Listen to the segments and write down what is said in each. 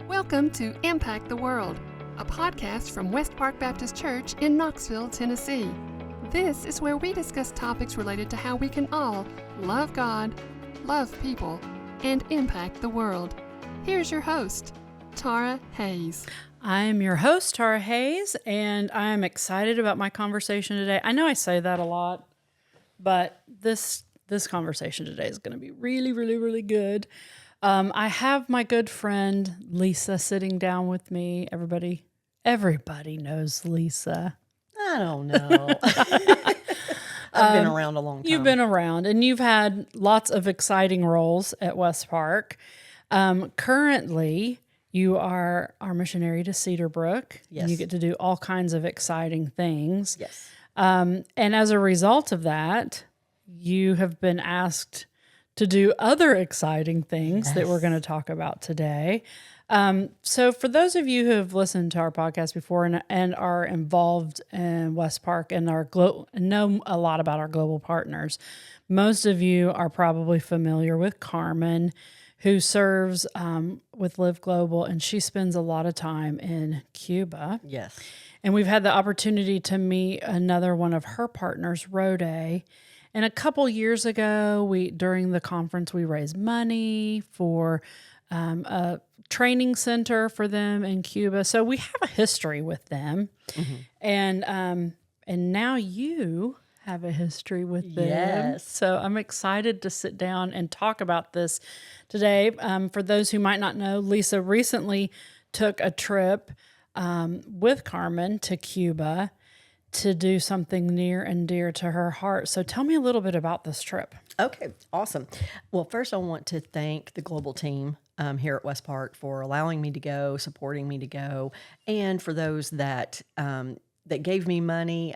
Welcome to Impact the World, a podcast from West Park Baptist Church in Knoxville, Tennessee. This is where we discuss topics related to how we can all love God, love people, and impact the world. Here's your host, Tara Hayes. I'm your host, Tara Hayes, and I'm excited about my conversation today. I know I say that a lot, but this conversation today is going to be really, really, really good. I have my good friend Lisa sitting down with me. Everybody knows Lisa. I don't know. I've been around a long time. You've been around, and you've had lots of exciting roles at West Park. Currently, you are our missionary to Cedar Brook. Yes. And you get to do all kinds of exciting things. Yes. And as a result of that, you have been asked to do other exciting things that we're going to talk about today. So for those of you who have listened to our podcast before and are involved in West Park and know a lot about our global partners, most of you are probably familiar with Carmen, who serves with Live Global, and she spends a lot of time in Cuba. Yes. And we've had the opportunity to meet another one of her partners, Rode. And a couple years ago, during the conference, we raised money for a training center for them in Cuba. So we have a history with them. Mm-hmm. And now you have a history with them. Yes. So I'm excited to sit down and talk about this today. For those who might not know, Lisa recently took a trip with Carmen to Cuba to do something near and dear to her heart. So tell me a little bit about this trip. Okay, awesome. Well, first I want to thank the global team here at West Park for allowing me to go, supporting me to go, and for those that gave me money,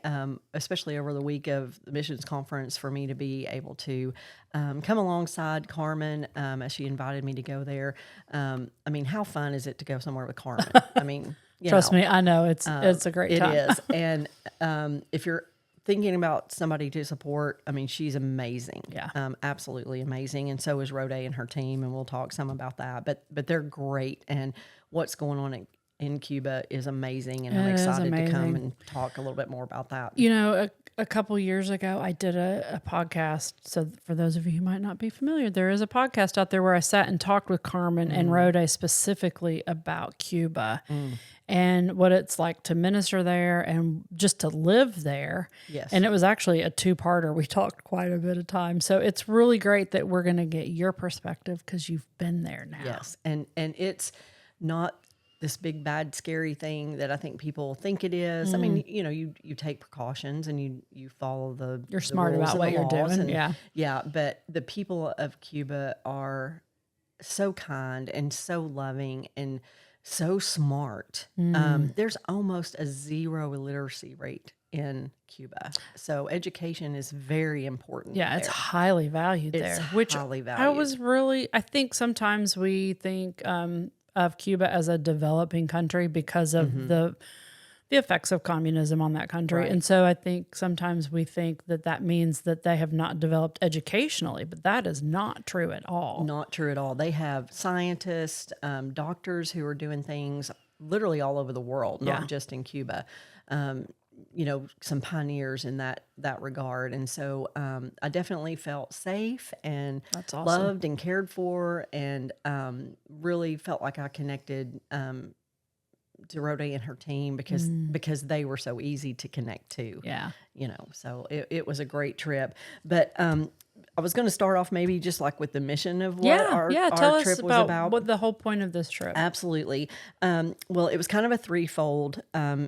especially over the week of the missions conference, for me to be able to come alongside Carmen as she invited me to go there. I mean, how fun is it to go somewhere with Carmen? I mean, Trust me, I know it's a great time. It is. And if you're thinking about somebody to support, I mean, she's amazing. Yeah. Absolutely amazing. And so is Rode and her team, and we'll talk some about that. But they're great, and what's going on in Cuba is amazing, and I'm excited to come and talk a little bit more about that. You know, a couple years ago, I did a podcast. So for those of you who might not be familiar, there is a podcast out there where I sat and talked with Carmen and Rode specifically about Cuba and what it's like to minister there and just to live there. Yes. And it was actually a two-parter. We talked quite a bit of time. So it's really great that we're going to get your perspective because you've been there now. Yes. And it's not this big, bad, scary thing that I think people think it is. I mean, you know, you take precautions and you follow You're smart about what you're doing. Yeah. But the people of Cuba are so kind and so loving and so smart. There's almost a zero illiteracy rate in Cuba. So education is very important. Yeah, it's highly valued there. It's highly valued. I think sometimes we think of Cuba as a developing country because of the effects of communism on that country. Right. And so I think sometimes we think that means that they have not developed educationally, but that is not true at all. Not true at all. They have scientists, doctors who are doing things literally all over the world, not just in Cuba. You know, some pioneers in that regard. And so I definitely felt safe and That's awesome. Loved and cared for, and really felt like I connected to Rode and her team because they were so easy to connect to. Yeah. You know, so it was a great trip. But I was going to start off maybe just like with the mission of what our trip was about. What the whole point of this trip. Absolutely. Well, it was kind of a threefold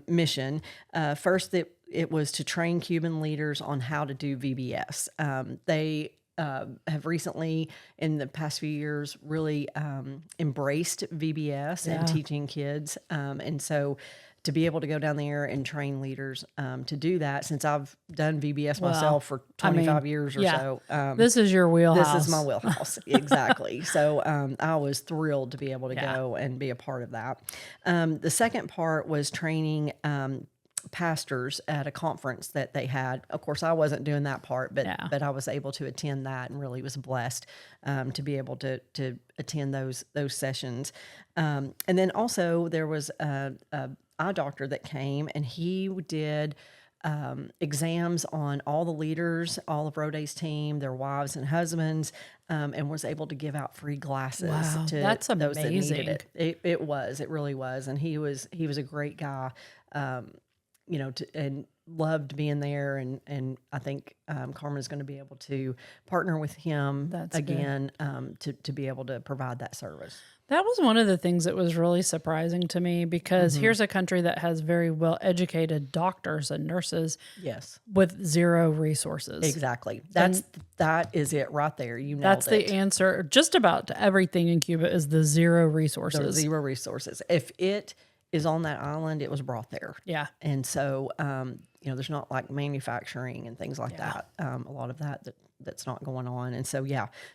mission. First, it was to train Cuban leaders on how to do VBS. They have recently, in the past few years, really embraced VBS and teaching kids. And so to be able to go down there and train leaders to do that, since I've done VBS myself for 25 years or so. This is your wheelhouse. This is my wheelhouse, exactly. So I was thrilled to be able to go and be a part of that. The second part was training pastors at a conference that they had. Of course, I wasn't doing that part, but Yeah. but I was able to attend that and really was blessed to be able to attend those sessions. And then also there was a eye doctor that came, and he did exams on all the leaders, all of Roday's team, their wives and husbands, and was able to give out free glasses Wow, to that's those that needed amazing. it really was. And he was a great guy, and loved being there. And I think Carmen is going to be able to partner with him That's good. again to be able to provide that service. That was one of the things that was really surprising to me, because here's a country that has very well educated doctors and nurses Yes, with zero resources. exactly. That is it right there. You nailed That's it. the answer. Just about to everything in Cuba is the zero resources. There are zero resources. If it is on that island, it was brought there. Yeah. And so, there's not like manufacturing and things like that. A lot of that's not going on. And so,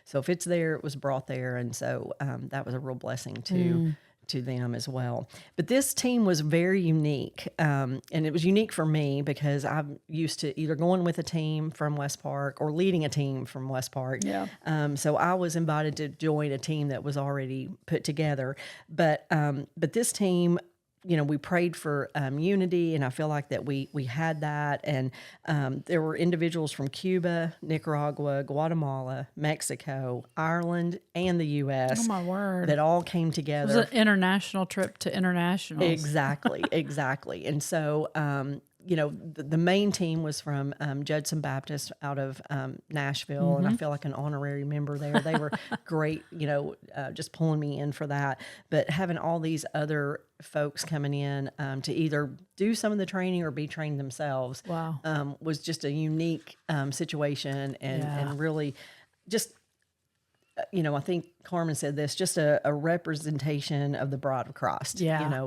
so if it's there, it was brought there. And so that was a real blessing to them as well. But this team was very unique. And it was unique for me because I'm used to either going with a team from West Park or leading a team from West Park. Yeah. So I was invited to join a team that was already put together. But this team, we prayed for unity, and I feel like that we had that. And there were individuals from Cuba, Nicaragua, Guatemala, Mexico, Ireland, and the U.S. Oh, my word. that all came It was together. an international trip to internationals. Exactly. And so, the main team was from Judson Baptist out of Nashville, and I feel like an honorary member there. They were great, just pulling me in for that. But having all these other folks coming in to either do some of the training or be trained themselves Wow. was just a unique situation, and really just I think Carmen said this, just a representation of the bride of Christ. Yeah.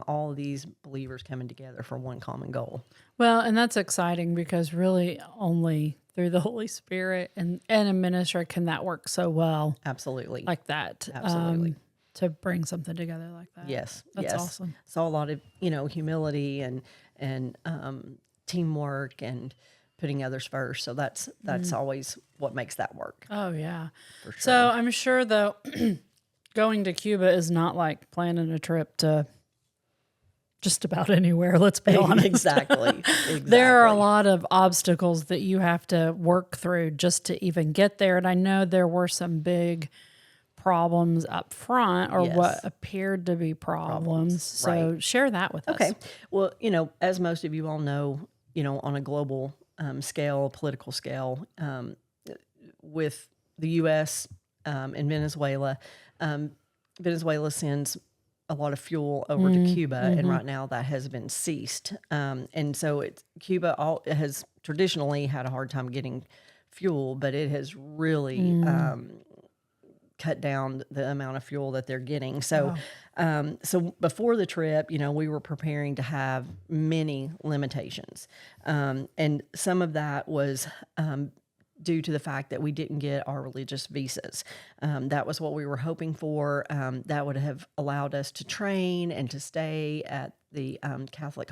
All of these believers coming together for one common goal. Well, and that's exciting, because really only through the Holy Spirit and a minister can that work so well Absolutely. like that. Absolutely. To bring something together like that. Yes. That's yes. awesome. Saw a lot of, humility and teamwork and putting others first. So that's always what makes that work. Oh, yeah. For sure. So I'm sure, though, going to Cuba is not like planning a trip to just about anywhere, let's be honest. Exactly. There are a lot of obstacles that you have to work through just to even get there. And I know there were some big problems up front, or Yes. what appeared to be problems. So right. share that with us. Okay. Well, as most of you all know, on a global scale, political scale, with the U.S. And Venezuela, Venezuela sends a lot of fuel over to Cuba, and right now that has been ceased. And so Cuba has traditionally had a hard time getting fuel, but it has really cut down the amount of fuel that they're getting. So, so before the trip, we were preparing to have many limitations, and some of that was due to the fact that we didn't get our religious visas. That was what we were hoping for. That would have allowed us to train and to stay at the Catholic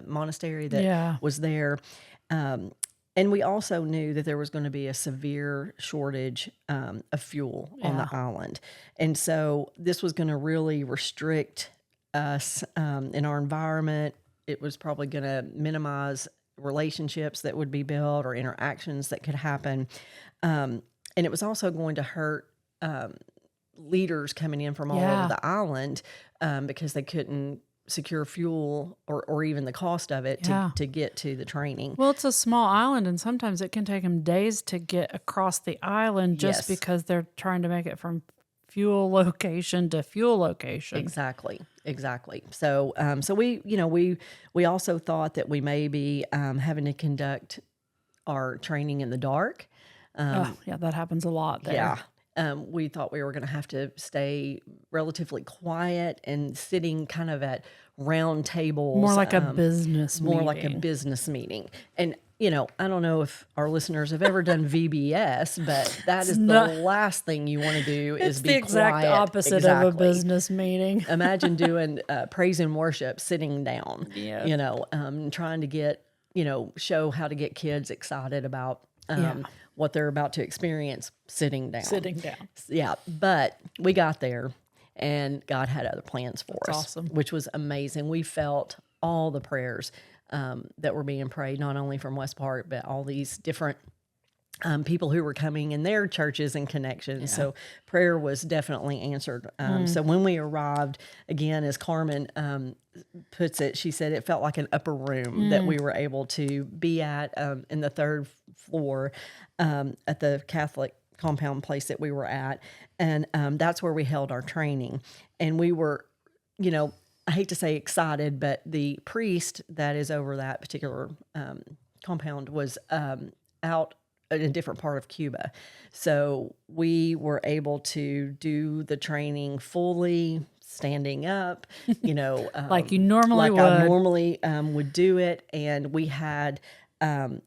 monastery that was there. And we also knew that there was going to be a severe shortage of fuel on the island. And so this was going to really restrict us in our environment. It was probably going to minimize relationships that would be built or interactions that could happen. And it was also going to hurt leaders coming in from all over the island because they couldn't secure fuel or even the cost of it to get to the training. Well, it's a small island, and sometimes it can take them days to get across the island just because they're trying to make it from fuel location to fuel location. Exactly. So, so we also thought that we may be having to conduct our training in the dark. Yeah, that happens a lot there. Yeah. we thought we were going to have to stay relatively quiet and sitting kind of at round tables. More like a business more meeting. like a business meeting. And, I don't know if our listeners have ever done VBS, but that is the last thing you want to do It's is be the exact quiet. opposite of a business meeting. Imagine doing praise and worship sitting down, trying to get, show how to get kids excited about what they're about to experience sitting down. Sitting down. Yeah. But we got there and God had other plans for us, awesome. which was amazing. We felt all the prayers that were being prayed, not only from West Park, but all these different people who were coming in their churches and connections. Yeah. So prayer was definitely answered. So when we arrived, again, as Carmen puts it, she said it felt like an upper room that we were able to be at in the third floor at the Catholic compound place that we were at. And that's where we held our training. And we were, I hate to say excited, but the priest that is over that particular compound was out in a different part of Cuba. So we were able to do the training fully standing up, like you normally would. I normally would do it. And we had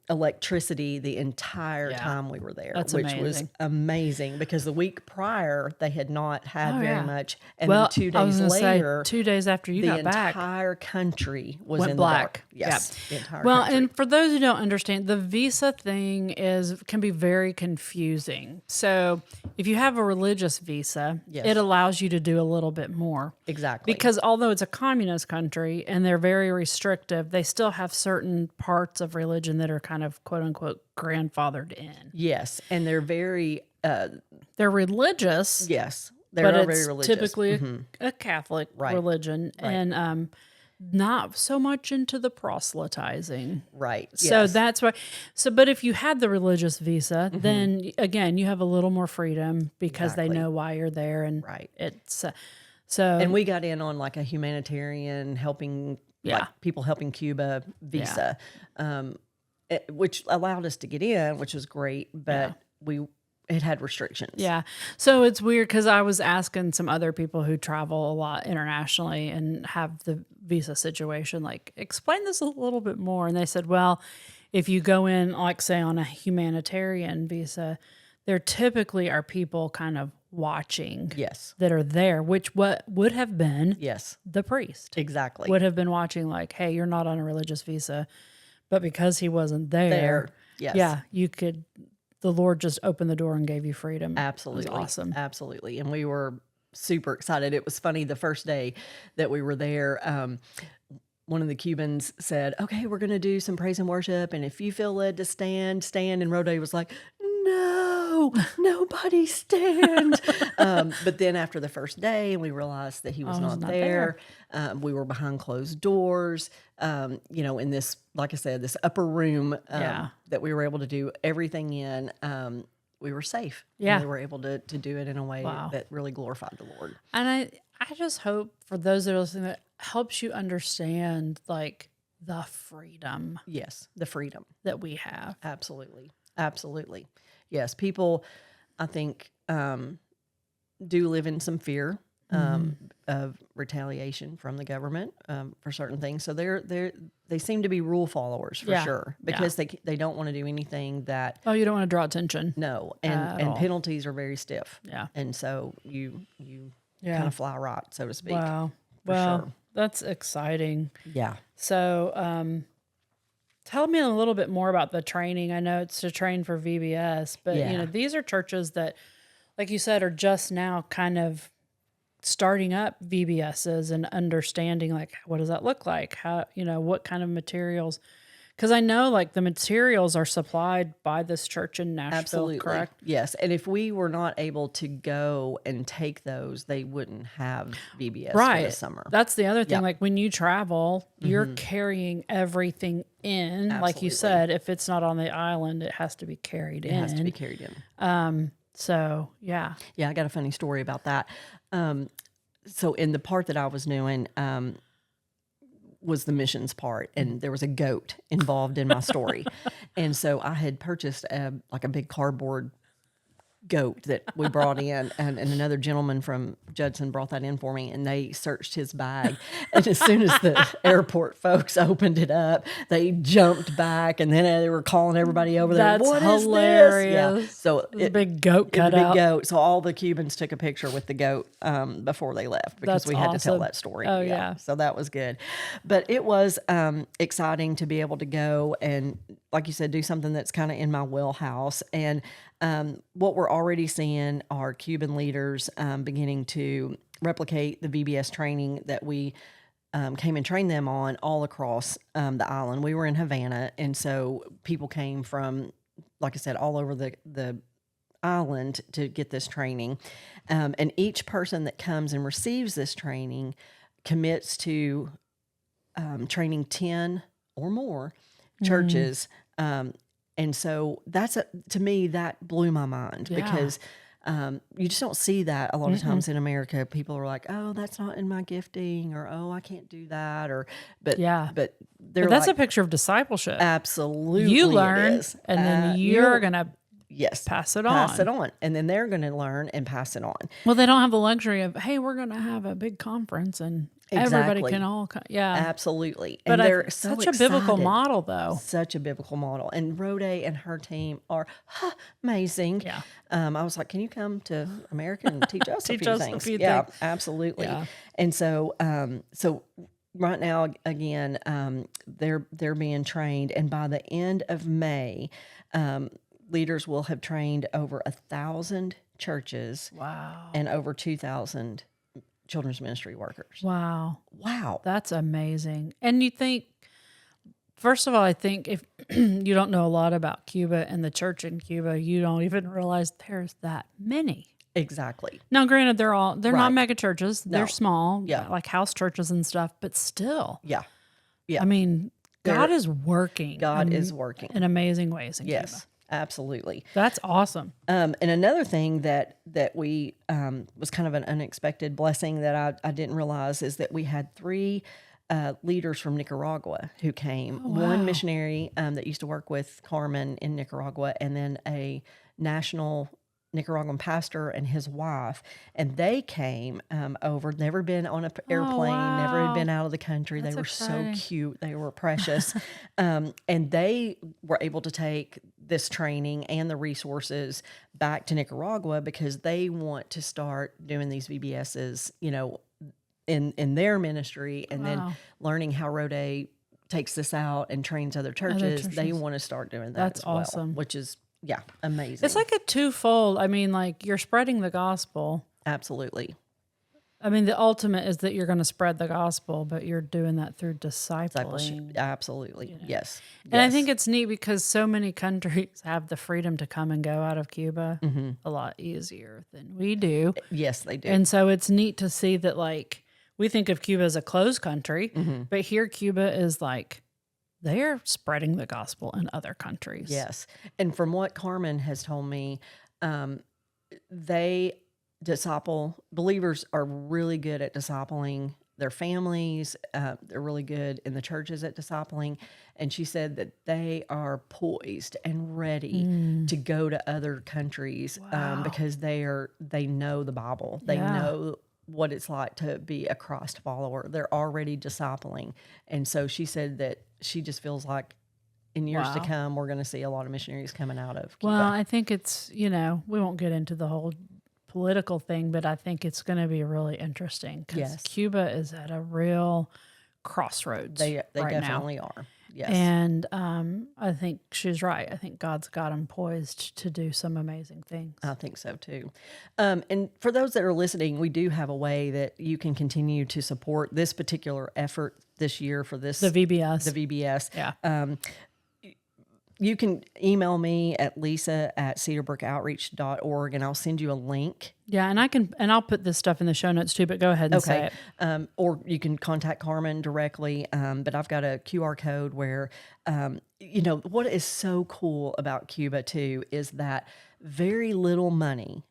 electricity the entire time we were there, which was amazing because the week prior they had not had very much. And then 2 days later, 2 days after you got back, the entire country was went in black. The dark. Yes, the entire well, country. and for those who don't understand, the visa thing can be very confusing. So if you have a religious visa, it allows you to do a little bit more. Exactly. Because although it's a communist country and they're very restrictive, they still have certain parts of religion that are kind of quote unquote grandfathered in. Yes, and they're very they're religious. Yes, but it's very religious. Typically a Catholic religion, and not so much into the proselytizing. Right. So that's why. So, but if you had the religious visa, then again you have a little more freedom because they know why you're there, and it's so. And we got in on like a humanitarian helping. Like people helping Cuba visa, which allowed us to get in, which was great, but it had restrictions. Yeah. So it's weird because I was asking some other people who travel a lot internationally and have the visa situation, like, explain this a little bit more. And they said, well, if you go in, like, say, on a humanitarian visa, there typically are people kind of watching that are there, which what would have been the priest. Exactly. Would have been watching like, hey, you're not on a religious visa, but because he wasn't there, you could, the Lord just opened the door and gave you freedom. Absolutely. It was awesome. Absolutely. And we were super excited. It was funny, the first day that we were there, one of the Cubans said, okay, we're going to do some praise and worship. And if you feel led to stand. And Rode was like, no, nobody stand. But then after the first day, we realized that he was not there. We were behind closed doors, in this, like I said, this upper room that we were able to do everything in. We were safe. Yeah. And we were able to do it in a way that really glorified the Lord. And I just hope for those that are listening that helps you understand like the freedom. Yes, the freedom that we have. Absolutely. Absolutely. Yes, people, I think, do live in some fear of retaliation from the government for certain things. So they seem to be rule followers for sure because they don't want to do anything that. Oh, you don't want to draw attention. No, and penalties are very stiff. Yeah, and so you kind of fly right, so to speak. Wow. Sure. That's exciting. Yeah. So, tell me a little bit more about the training. I know it's to train for VBS, but these are churches that, like you said, are just now kind of starting up VBSs and understanding like, what does that look like? How, what kind of materials? Because I know like the materials are supplied by this church in Nashville, Absolutely. Correct? Yes. And if we were not able to go and take those, they wouldn't have VBS for the summer. That's the other thing. Like when you travel, you're carrying everything in. Absolutely. Like you said, if it's not on the island, it has to be carried in. It has to be carried in. So, yeah. Yeah, I got a funny story about that. So in the part that I was doing, was the missions part, and there was a goat involved in my story. And so I had purchased a big cardboard goat that we brought in, and another gentleman from Judson brought that in for me, and they searched his bag. And as soon as the airport folks opened it up, they jumped back, and then they were calling everybody over there. That's What hilarious. is this? Yeah. So It was a big goat it was cut a big out. goat. So all the Cubans took a picture with the goat before they left because That's we had to tell awesome. that story. Oh, yeah. So that was good. But it was exciting to be able to go and, like you said, do something that's kind of in my wheelhouse. And what we're already seeing are Cuban leaders beginning to replicate the VBS training that we came and trained them on all across the island. We were in Havana, and so people came from, like I said, all over the island to get this training. And each person that comes and receives this training commits to training 10 or more churches. And so to me, that blew my mind because you just don't see that a lot of times in America. People are like, "Oh, that's not in my gifting," or "Oh, I can't do that," but they're That's like, a picture of discipleship. absolutely, You it learn, is. and then you're going to Yes. pass it Pass on. it on. And then they're going to learn and pass it on. Well, they don't have the luxury of, hey, we're going to have a big conference and everybody Exactly. can all come. Yeah. Absolutely. But And they're so such a biblical excited. model, though. Such a biblical model. And Rode and her team are amazing. Yeah. I was like, can you come to America and teach us Teach a few us a things? few Yeah, things. absolutely. Yeah. And so, right now, again, they're being trained. And by the end of May, leaders will have trained over 1,000 churches Wow. and over 2,000 children's ministry workers. Wow. Wow. That's amazing. And you think, first of all, I think if you don't know a lot about Cuba and the church in Cuba, you don't even realize there's that many. Exactly. Now, granted, they're not Right. mega churches. They're No. small, Yeah. like house churches and stuff, but still. Yeah. Yeah. I mean, They're- God is working. God is working. in amazing ways in Yes, Cuba. absolutely. That's awesome. And another thing that we was kind of an unexpected blessing that I didn't realize is that we had 3 leaders from Nicaragua who came. Oh, wow. One missionary that used to work with Carmen in Nicaragua, and then a national Nicaraguan pastor and his wife, and they came over. Never been on an airplane, never had wow. been out of the country. That's they were exciting. so cute. They were precious, and they were able to take this training and the resources back to Nicaragua because they want to start doing these VBSs, in their ministry, and then Wow. learning how Rode takes this out and trains other churches. They churches. want to start doing that. That's as well, awesome. which is amazing. It's like a twofold. I mean, like you're spreading the gospel. Absolutely. I mean, the ultimate is that you're going to spread the gospel, but you're doing that through Discipleship. discipling. Absolutely. Yes. And I think it's neat because so many countries have the freedom to come and go out of Cuba Mm-hmm. a lot easier than we do. yes, they do. And so it's neat to see that, like, we think of Cuba as a closed country, Mm-hmm. but here Cuba is like, they're spreading the gospel in other countries. Yes. And from what Carmen has told me, believers are really good at discipling their families. They're really good in the churches at discipling. And she said that they are poised and ready to go to other countries because they know the Bible. They Yeah. know what it's like to be a Christ follower. They're already discipling. And so she said that she just feels like in years to Wow. come, we're going to see a lot of missionaries coming out of Cuba. Well, I think it's, we won't get into the whole political thing, but I think it's going to be really interesting because Yes. Cuba is at a real crossroads they right now. definitely are. Yes. And I think she's right. I think God's got them poised to do some amazing things. I think so too. And for those that are listening, we do have a way that you can continue to support this particular effort this year for this The VBS. the VBS. Yeah. You can email me at lisa@cedarbrookoutreach.org and I'll send you a link. Yeah, and I'll put this stuff in the show notes too, but go ahead and say it. Or you can contact Carmen directly. But I've got a QR code where, what is so cool about Cuba too is that very little money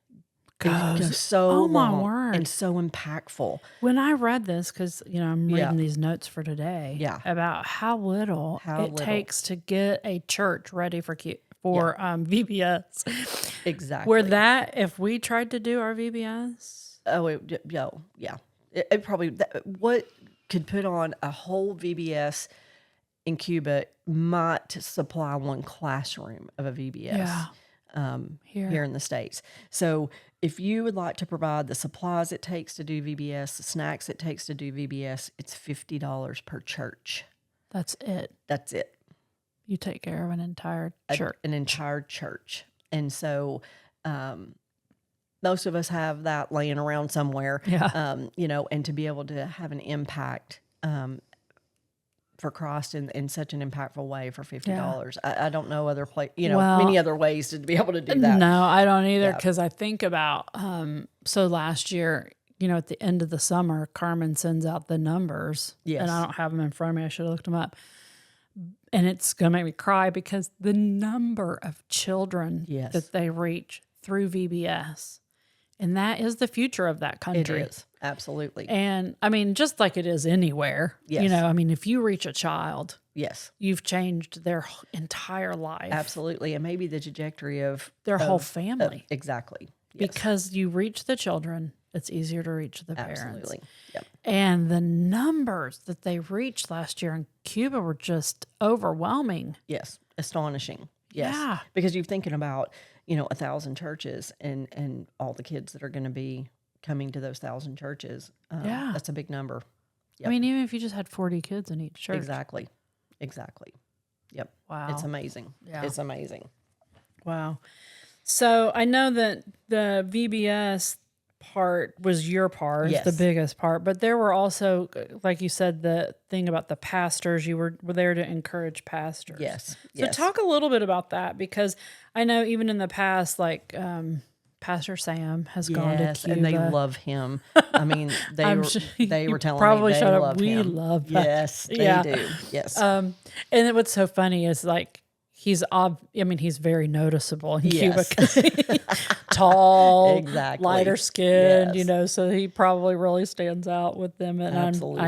goes so Oh, my long word. and so impactful. When I read this, because I'm reading Yeah. these notes for today, Yeah. about how little it little. takes to get a church ready for for VBS. Exactly. Where that, if we tried to do our VBS, yeah. It probably, what could put on a whole VBS in Cuba might supply one classroom of a VBS here in the States. So if you would like to provide the supplies it takes to do VBS, the snacks it takes to do VBS, it's $50 per church. that's it. That's it. You take care of an entire church. An entire church. And so most of us have that laying around somewhere, and to be able to have an impact for Christ in such an impactful way for $50. I don't know other many other ways to be able to do that. No, I don't either, because I think about, so last year, at the end of the summer, Carmen sends out the numbers. Yes. And I don't have them in front of me. I should have looked them up. And it's going to make me cry because the number of children that they reach through VBS, and that is the future of that country. It is. Absolutely. And I mean, just like it is anywhere, Yes. If you reach a child, Yes. you've changed their entire life. Absolutely. And maybe the trajectory of Their whole family. Exactly. Yes. Because you reach the children, it's easier to reach the parents. Absolutely. Yep. And the numbers that they reached last year in Cuba were just overwhelming. Yes. Astonishing. Yes. Yeah. Because you're thinking about, 1,000 churches and all the kids that are going to be coming to those 1,000 churches. That's a big number. Yep. I mean, even if you just had 40 kids in each church. Exactly. Yep. Wow. It's amazing. Yeah. It's amazing. Wow. So I know that the VBS part was your part, Yes. the biggest part, but there were also, like you said, the thing about the pastors, you were there to encourage pastors. Yes. So talk a little bit about that, because I know even in the past, like Pastor Sam has gone to Cuba. And they love him. I mean, they were telling probably me they shut up. love We him. love that. Yes, they do. Yes. And then what's so funny is like he's very noticeable in Cuba, 'cause he's tall, Exactly. lighter skinned, Yes. so he probably really stands out with them. And Absolutely.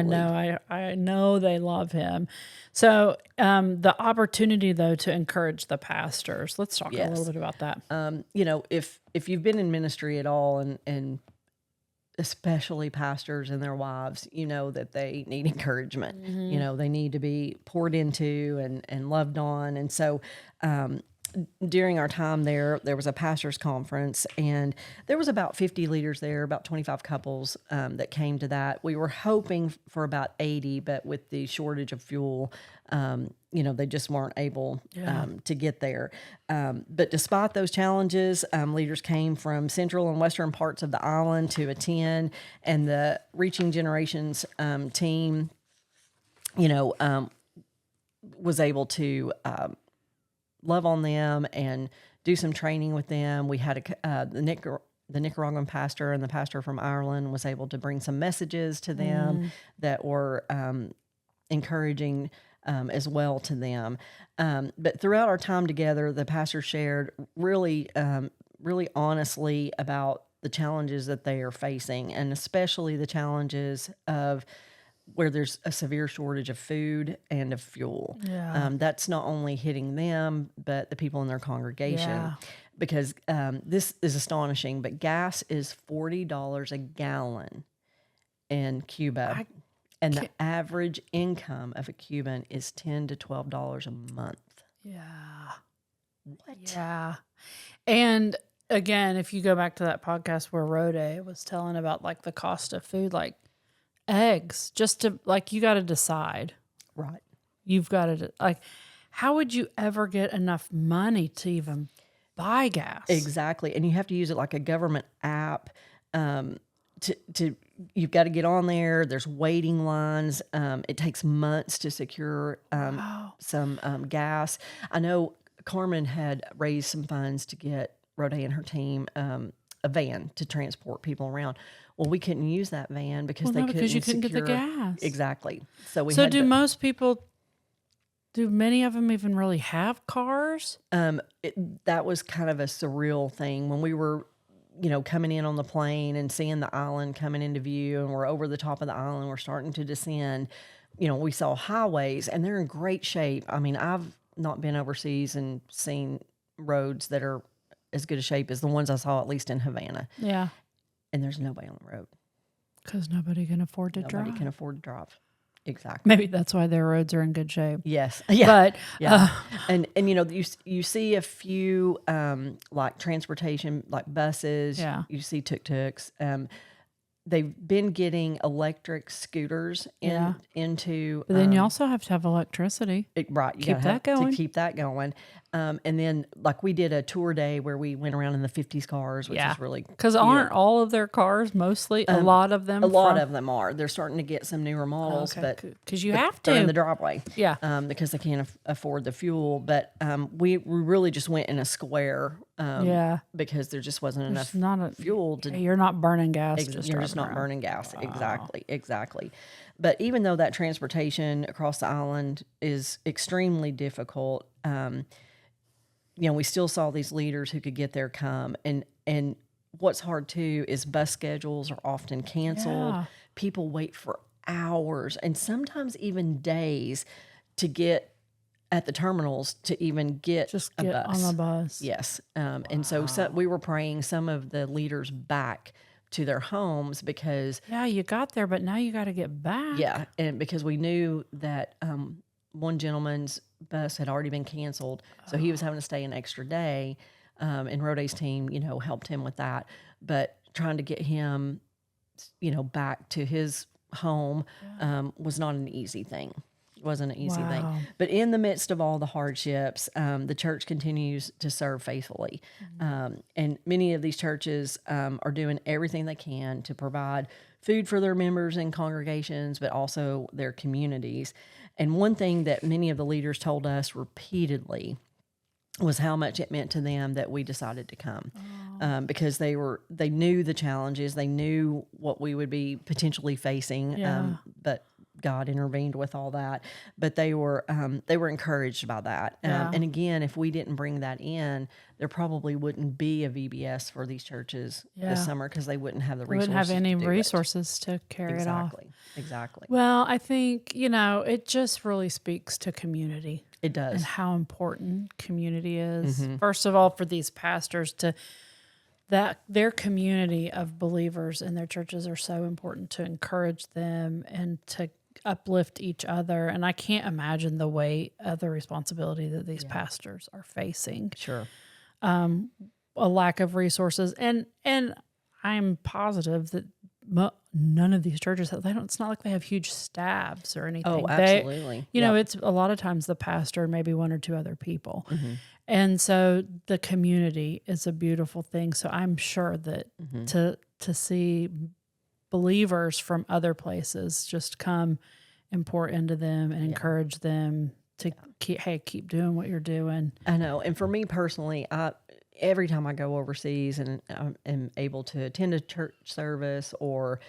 I know they love him. So the opportunity though to encourage the pastors. Let's talk a little bit about that. If you've been in ministry at all, and especially pastors and their wives, that they need encouragement. They need to be poured into and loved on. And so during our time there was a pastors conference, and there was about 50 leaders there, about 25 couples that came to that. We were hoping for about 80, but with the shortage of fuel, they just weren't able to get there. But despite those challenges, leaders came from central and western parts of the island to attend, and the Reaching Generations team, was able to love on them and do some training with them. We had the Nicaraguan pastor and the pastor from Ireland was able to bring some messages to them that were encouraging as well to them. But throughout our time together, the pastor shared really honestly about the challenges that they are facing, and especially the challenges of where there's a severe shortage of food and of fuel. Yeah. That's not only hitting them, but the people in their congregation. Yeah. Because this is astonishing, but gas is $40 a gallon in Cuba. And the average income of a Cuban is $10 to $12 a month. Yeah. What? Yeah. And again, if you go back to that podcast where Rode was telling about like the cost of food, like eggs, just to you got to decide. Right. You've got to how would you ever get enough money to even buy gas? Exactly. And you have to use it like a government app to you've got to get on there. There's waiting lines. It takes months to secure some gas. I know Carmen had raised some funds to get Rode and her team a van to transport people around. Well, we couldn't use that van because you couldn't get the gas. Exactly. So most people? Do many of them even really have cars? That was kind of a surreal thing when we were, coming in on the plane and seeing the island coming into view, and we're over the top of the island. We're starting to descend. We saw highways, and they're in great shape. I mean, I've not been overseas and seen roads that are as good a shape as the ones I saw, at least in Havana. Yeah. And there's nobody on the road. Because nobody can afford to Nobody drive. can afford to drive. Exactly. Maybe that's why their roads are in good shape. Yes. Yeah. But yeah. And you know, you see a few like transportation, like buses. Yeah. You see tuk-tuks. They've been getting electric scooters into. But then you also have to have electricity. Right. You Keep gotta that going. to keep that going. And then like we did a tour day where we went around in the 50s cars, which is really Because aren't all of their cars mostly, a lot of them? a lot of them are. They're starting to get some newer models, but because you have they're in to. the driveway. Yeah. Because they can't afford the fuel. But we really just went in a square. Because there just wasn't enough fuel to. You're not burning gas. You're just not burning gas. Exactly. But even though that transportation across the island is extremely difficult, you know, we still saw these leaders who could get there come. And what's hard too is bus schedules are often canceled. Yeah. People wait for hours and sometimes even days to get at the terminals to even get a bus. On the bus. Yes. And so we were praying some of the leaders back to their homes because you got there, but now you got to get back. Yeah, and because we knew that one gentleman's bus had already been canceled, so he was having to stay an extra day, and Rode's team, you know, helped him with that. But trying to get him, you know, back to his home was not an easy thing. It wasn't an easy thing. But in the midst of all the hardships, the church continues to serve faithfully. And many of these churches are doing everything they can to provide food for their members and congregations, but also their communities. And one thing that many of the leaders told us repeatedly was how much it meant to them that we decided to come, because they knew the challenges, they knew what we would be potentially facing, but God intervened with all that. But they were encouraged by that. And again, if we didn't bring that in, there probably wouldn't be a VBS for these churches this summer because they wouldn't have the resources. Wouldn't have any to do resources to carry it off. Exactly. Well, I think, you know, it just really speaks to community. It does. And how important community is. First of all, for these pastors that their community of believers in their churches are so important to encourage them and to uplift each other. And I can't imagine the weight of the responsibility that these pastors are facing. Sure. A lack of resources. And I'm positive that none of these churches it's not like they have huge staffs or anything. Oh, absolutely. You know, it's a lot of times the pastor, maybe one or two other people. And so the community is a beautiful thing. So I'm sure that to see believers from other places just come and pour into them and encourage them to keep doing what you're doing. I know. And for me personally, every time I go overseas and am able to attend a church service or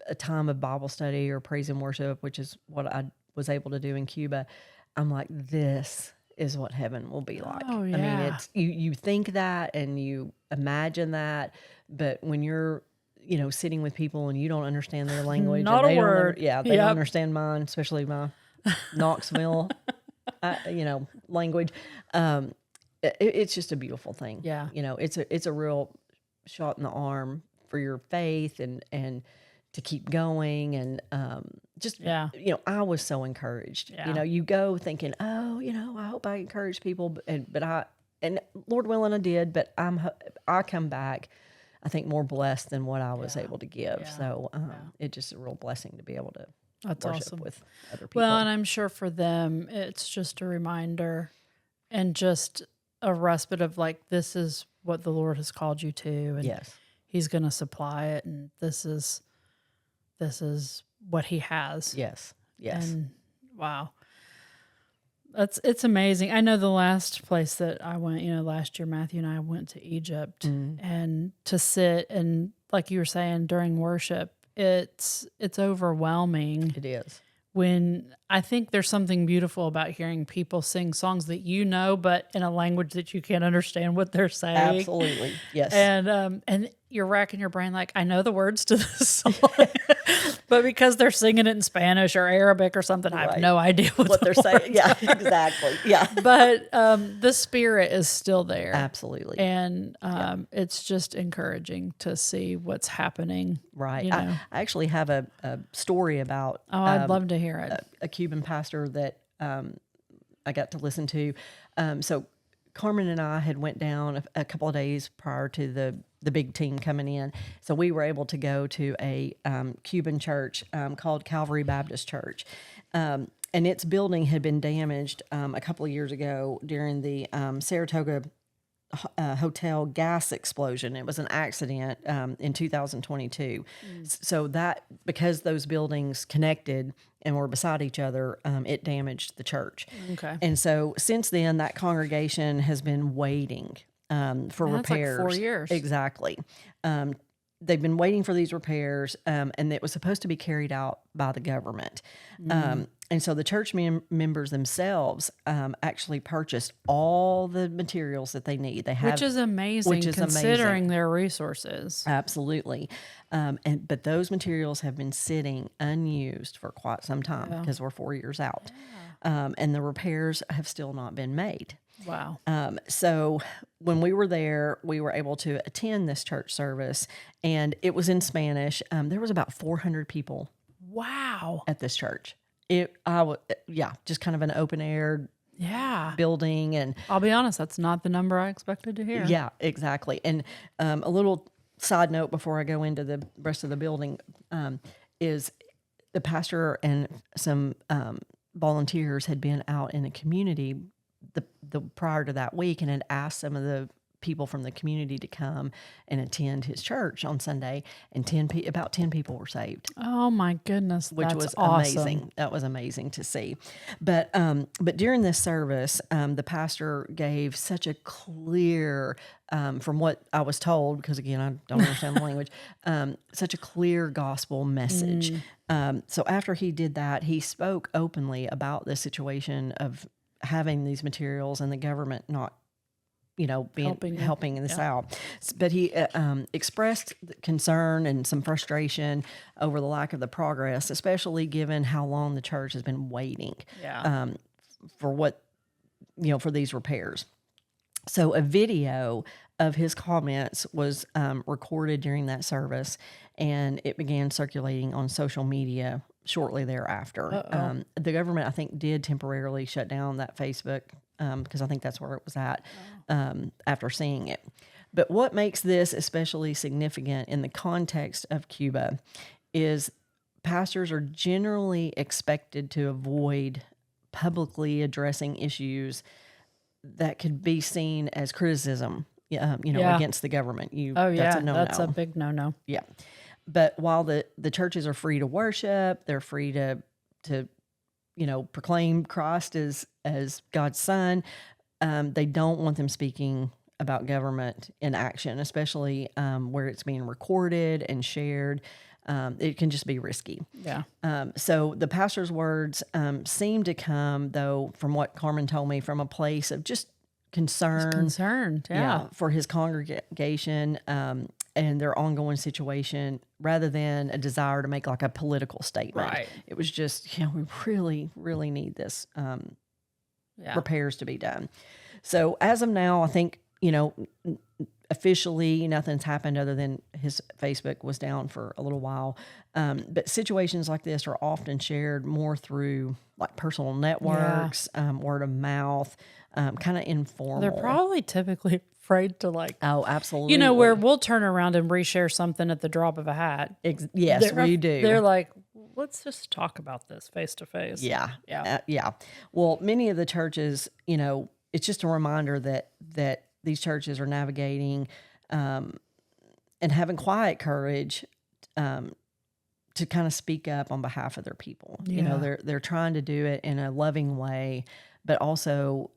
a time of Bible study or praise and worship, which is what I was able to do in Cuba, I'm like, this is what heaven will be like. Oh, yeah. I mean, it's you think that and you imagine that, but when you're, you know, sitting with people and you don't understand their language, Not and a word. they don't understand mine, especially my Knoxville, language. It's just a beautiful thing. Yeah. You know, it's a real shot in the arm for your faith and to keep going. And you know, I was so encouraged. Yeah. You know, you go thinking, oh, you know, I hope I encourage people, but Lord willing, I did. But I come back, I think, more blessed than what I was able to give. Yeah. So it's just a real blessing to be able to That's worship awesome. with other people. Well, and I'm sure for them, it's just a reminder and just a respite of like, this is what the Lord has called you to, and yes, He's going to supply it, and this is what He has. yes. And wow, it's amazing. I know the last place that I went, you know, last year, Matthew and I went to Egypt, and to sit and, like you were saying, during worship, it's overwhelming. It is. When I think there's something beautiful about hearing people sing songs that you know, but in a language that you can't understand what they're saying. Absolutely. Yes. And you're racking your brain like, I know the words to this song, But because they're singing it in Spanish or Arabic or something, I have no idea what they're saying. Yeah, exactly. Yeah. But the spirit is still there. Absolutely. And it's just encouraging to see what's happening. Right. You know? I actually have a story about I'd love to hear it. a Cuban pastor that I got to listen to. So Carmen and I had went down a couple of days prior to the big team coming in. So we were able to go to a Cuban church called Calvary Baptist Church. And its building had been damaged a couple of years ago during the Saratoga hotel gas explosion. It was an accident in 2022. So that, because those buildings connected and were beside each other, it damaged the church. Okay. And so since then, that congregation has been waiting for That's repairs. like 4 years. Exactly. They've been waiting for these repairs, and it was supposed to be carried out by the government. And so the church members themselves actually purchased all the materials that they need. They have, Which is amazing, considering their resources. Absolutely. But those materials have been sitting unused for quite some time because we're 4 years out. And the repairs have still not been made. Wow. So when we were there, we were able to attend this church service, and it was in Spanish. There was about 400 people. Wow. At this church. Just kind of an open air building. And I'll be honest, that's not the number I expected to hear. Yeah, exactly. And a little side note before I go into the rest of the building is the pastor and some volunteers had been out in the community the prior to that week and had asked some of the people from the community to come and attend his church on Sunday, and about 10 people were saved. Oh my goodness, which was awesome. Amazing. That was amazing to see. But during this service, the pastor gave such a clear, from what I was told, because again I don't understand the language, such a clear gospel message. So after he did that, he spoke openly about the situation of having these materials and the government not helping this out. But he expressed concern and some frustration over the lack of the progress, especially given how long the church has been waiting for for these repairs. So a video of his comments was recorded during that service, and it began circulating on social media shortly thereafter. The government, I think, did temporarily shut down that Facebook because I think that's where it was at after seeing it. But what makes this especially significant in the context of Cuba is pastors are generally expected to avoid publicly addressing issues that could be seen as criticism, against the government. That's a no-no. That's a big no-no. Yeah. But while the churches are free to worship, they're free to proclaim Christ as God's son, they don't want them speaking about government in action, especially where it's being recorded and shared. It can just be risky. Yeah. So the pastor's words seem to come, though, from what Carmen told me, from a place of just concerned, for his congregation and their ongoing situation, rather than a desire to make like a political statement. Right. It was just, we really, really need this repairs to be done. So as of now, I think, officially nothing's happened other than his Facebook was down for a little while. But situations like this are often shared more through like personal networks, word of mouth, kind of informal. They're probably typically afraid to Oh, absolutely. where we'll turn around and reshare something at the drop of a hat. Yes, we do. They're like, let's just talk about this face to face. Yeah. Well, many of the churches, it's just a reminder that these churches are navigating and having quiet courage to kind of speak up on behalf of their people. Yeah. They're trying to do it in a loving way, but also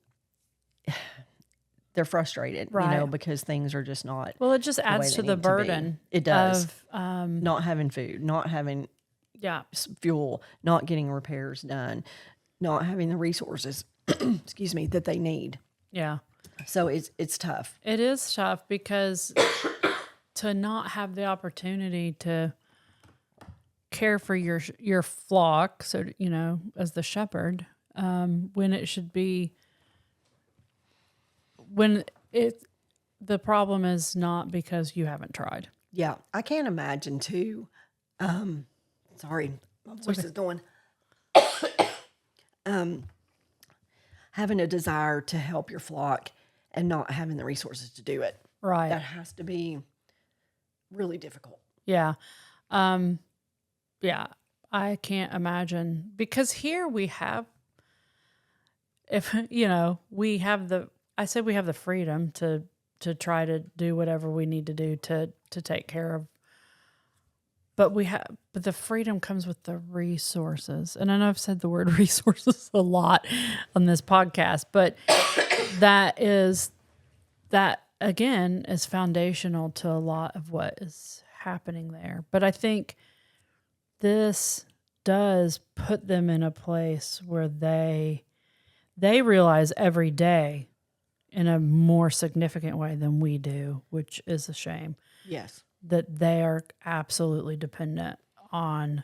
they're frustrated, because things are just not. Well, it just adds to the burden. It does. Of, not having food, not having fuel, not getting repairs done, not having the resources, excuse me, that they need. Yeah. So it's tough. It is tough because to not have the opportunity to care for your flock, so as the shepherd, when it should be the problem is not because you haven't tried. Yeah, I can't imagine too. Sorry, my voice is going. Having a desire to help your flock and not having the resources to do it. Right. That has to be really difficult. Yeah. Yeah. I can't imagine, because here we have, I said we have the freedom to try to do whatever we need to do to take care of. But the freedom comes with the resources. And I know I've said the word resources a lot on this podcast, but that again is foundational to a lot of what is happening there. But I think this does put them in a place where they realize every day in a more significant way than we do, which is a shame. Yes. That they are absolutely dependent on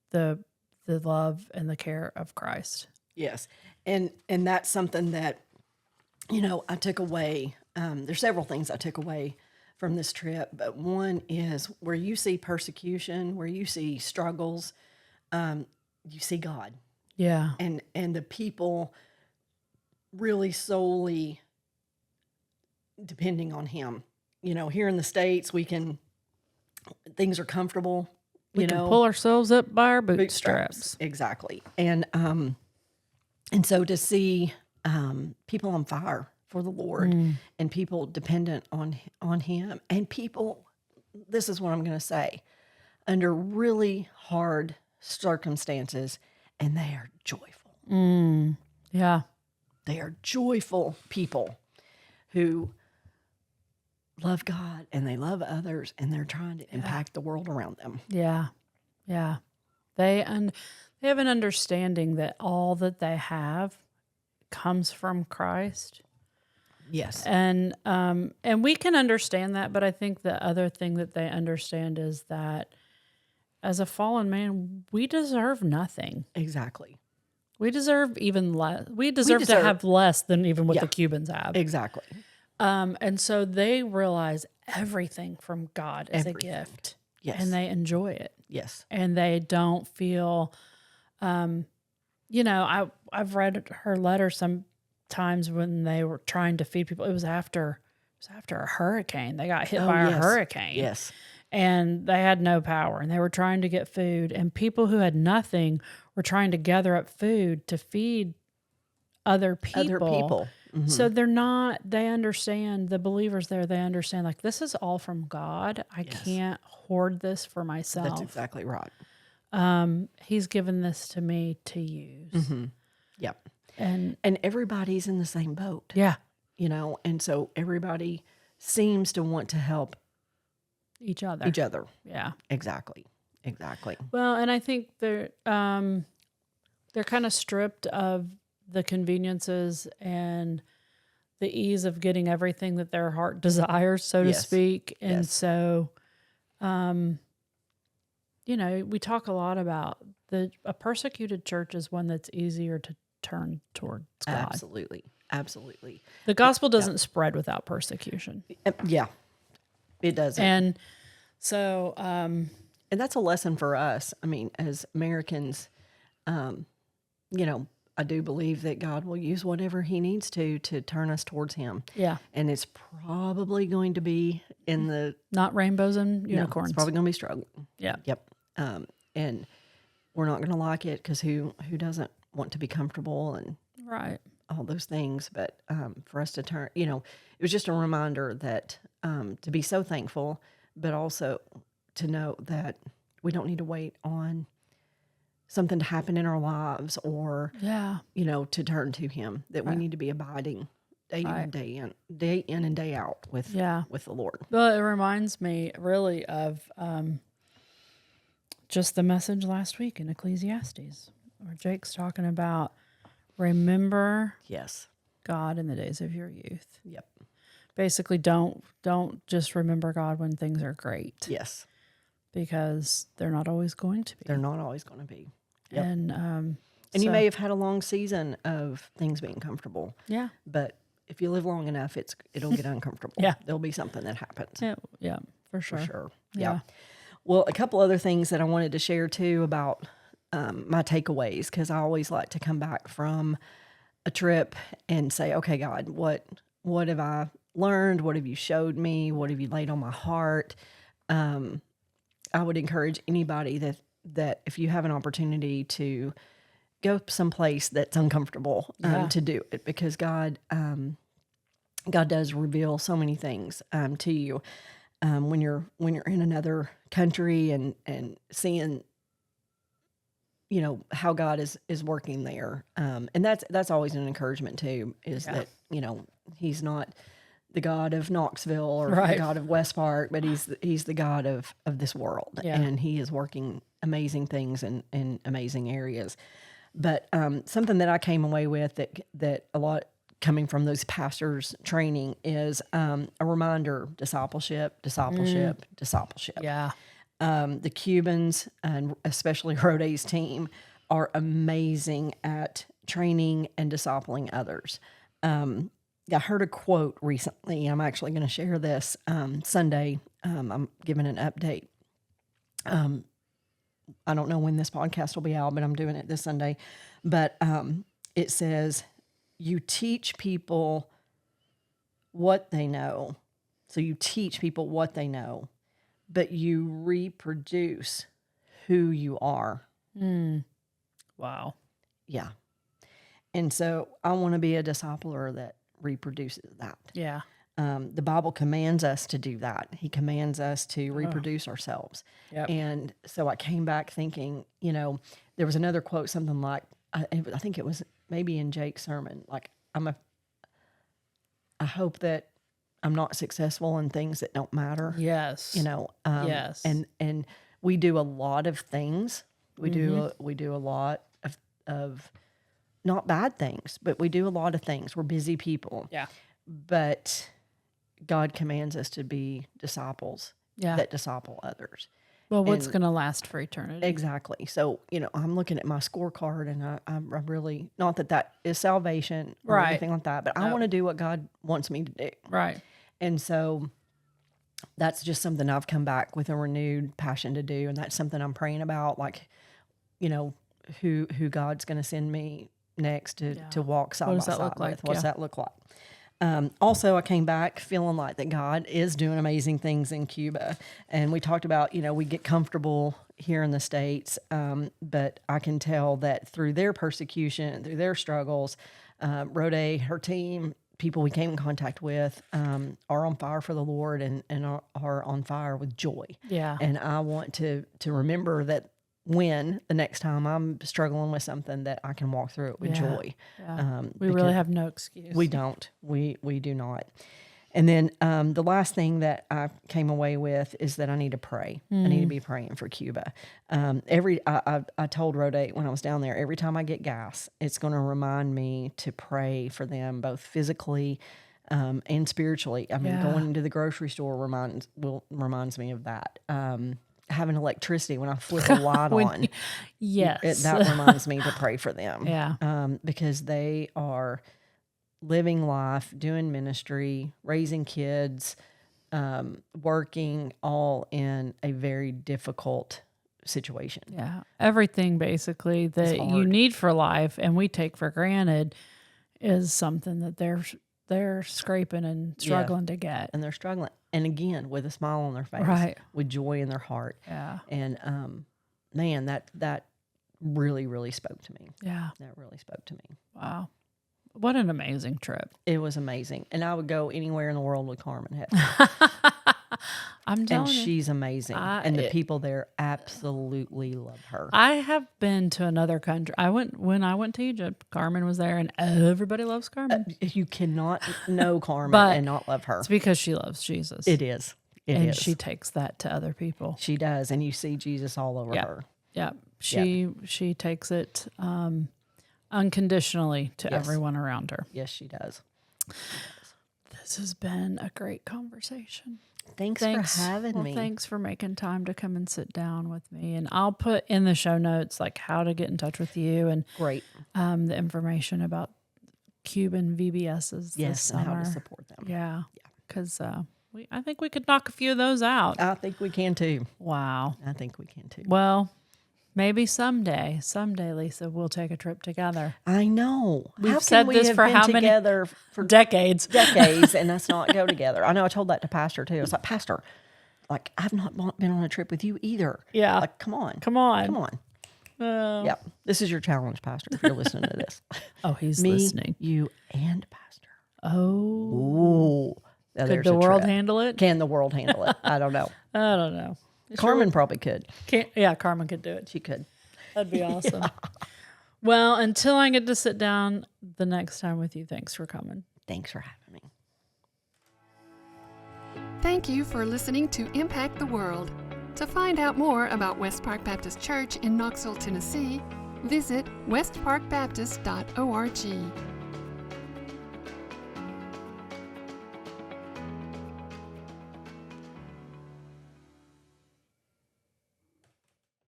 the love and the care of Christ. Yes. And that's something that, I took away. There's several things I took away from this trip, but one is where you see persecution, where you see struggles, you see God. Yeah. And the people really solely depending on him. Here in the States, things are comfortable. We can pull ourselves up by our bootstraps. Exactly. And so to see people on fire for the Lord and people dependent on him, and people, this is what I'm going to say, under really hard circumstances, and they are joyful. Yeah. They are joyful people who love God and they love others, and they're trying to impact the world around them. Yeah. Yeah. They have an understanding that all that they have comes from Christ. Yes. And we can understand that, but I think the other thing that they understand is that as a fallen man, we deserve nothing. Exactly. We deserve even less. We deserve to have less than even what the Cubans have. Exactly. And so they realize everything from God is a gift. Yes. And they enjoy it. Yes. And they don't feel, I've read her letter sometimes when they were trying to feed people. It was after a hurricane. They got hit by a hurricane. Yes. And they had no power, and they were trying to get food, and people who had nothing were trying to gather up food to feed other people. Mm-hmm. So they understand, the believers there, they understand, like, this is all from God. I can't hoard this for myself. That's exactly right. He's given this to me to use. Mm-hmm. Yep. And everybody's in the same boat. Yeah. And so everybody seems to want to help each other. Yeah. Exactly. Well, and I think they're kind of stripped of the conveniences and the ease of getting everything that their heart desires, so to speak. And so, we talk a lot about a persecuted church is one that's easier to turn towards God. Absolutely. The gospel doesn't spread without persecution. Yeah, it doesn't. And so, and that's a lesson for us. I mean, as Americans, I do believe that God will use whatever he needs to turn us towards him. Yeah. And it's probably going to be not rainbows and unicorns. It's probably going to be struggle. Yeah. Yep. And we're not going to like it, because who doesn't want to be comfortable and right, all those things. But for us to turn, it was just a reminder that to be so thankful, but also to know that we don't need to wait on something to happen in our lives, or to turn to him, that we need to be abiding day in and day out with the Lord. Well, it reminds me really of just the message last week in Ecclesiastes, where Jake's talking about remember God in the days of your youth. Yep. Basically, don't just remember God when things are great. Yes. because they're not always going to be. They're not always going to be. Yep. And you may have had a long season of things being comfortable. Yeah. But if you live long enough, it'll get uncomfortable. Yeah. There'll be something that happens. Yeah, for sure. For sure. Yeah. Well, a couple other things that I wanted to share too about my takeaways, because I always like to come back from a trip and say, okay, God, what have I learned? What have you showed me? What have you laid on my heart? I would encourage anybody that if you have an opportunity to go someplace that's uncomfortable, to do it, because God does reveal so many things to you when you're in another country and seeing, how God is working there, and that's always an encouragement too. Is that He's not the God of Knoxville or the God of West Park, but he's the God of this world, and He is working amazing things in amazing areas. But something that I came away with that a lot coming from those pastors training is a reminder: discipleship. Yeah. The Cubans, and especially Rode's team, are amazing at training and discipling others. I heard a quote recently. I'm actually going to share this Sunday. I'm giving an update. I don't know when this podcast will be out, but I'm doing it this Sunday. But it says, you teach people what they know. So you teach people what they know, but you reproduce who you are. Wow. Yeah. And so I want to be a discipler that reproduces that. Yeah. The Bible commands us to do that. He commands us to reproduce ourselves. Yep. And so I came back thinking, there was another quote, something like, I think it was maybe in Jake's sermon, like, I hope that I'm not successful in things that don't matter. Yes. Yes. And we do a lot of things. We do a lot of not bad things, but we do a lot of things. We're busy people. Yeah. But God commands us to be disciples that disciple others. Well, what's going to last for eternity? Exactly. So, I'm looking at my scorecard, and I'm really, not that is salvation or anything like that, but I want to do what God wants me to do. Right. And so that's just something I've come back with a renewed passion to do. And that's something I'm praying about, like, who God's going to send me next to walk side by side with. What's that look like? Also, I came back feeling like that God is doing amazing things in Cuba. And we talked about, we get comfortable here in the States, but I can tell that through their persecution, through their struggles, Rode, her team, people we came in contact with, are on fire for the Lord and are on fire with joy. Yeah. And I want to remember that when the next time I'm struggling with something, that I can walk through it with joy. Yeah. We really have no excuse. We don't. We do not. And then the last thing that I came away with is that I need to pray. I need to be praying for Cuba. I told Rode when I was down there, every time I get gas, it's going to remind me to pray for them, both physically and spiritually. I mean, going into the grocery store reminds me of that. Having electricity when I flip a light on. Yes. That reminds me to pray for them. Yeah. Because they are living life, doing ministry, raising kids, working, all in a very difficult situation. Yeah. Everything basically that you need for life and we take for granted is something that they're scraping and struggling to get. And they're struggling. And again, with a smile on their face, with joy in their heart. Yeah. And man, that really, really spoke to me. Yeah. That really spoke to me. Wow. What an amazing trip. It was amazing. And I would go anywhere in the world with Carmen. I'm telling you. And she's amazing. And the people there absolutely love her. I have been to another country. When I went to Egypt, Carmen was there and everybody loves Carmen. You cannot know Carmen and not love her. It's because she loves Jesus. It is. And she takes that to other people. She does. And you see Jesus all over her. Yeah. She takes it unconditionally to everyone around her. Yes, she does. This has been a great conversation. Thanks for having me. Thanks for making time to come and sit down with me. And I'll put in the show notes like how to get in touch with you and Great. The information about Cuban VBSs this Yes, and summer. how to support them. Yeah, because I think we could knock a few of those out. I think we can too. Wow. I think we can too. Well, maybe someday, Lisa, we'll take a trip together. I know. We've How said can we this have for been how many- together for Decades. decades and us not go together? I know. I told that to Pastor too. I was like, Pastor, like I've not been on a trip with you either. Yeah. Like, come on. Come on. Come on. Oh. Yeah. This is your challenge, Pastor, if you're listening to this. Oh, he's Me, listening. you, and Pastor. Oh. Ooh. Now Could there's the a world trip. handle it? Can the world handle it? I don't know. I don't know. Carmen probably could. Yeah, Carmen could do it. She could. That'd be awesome. Well, until I get to sit down the next time with you, thanks for coming. Thanks for having me. Thank you for listening to Impact the World. To find out more about West Park Baptist Church in Knoxville, Tennessee, visit westparkbaptist.org.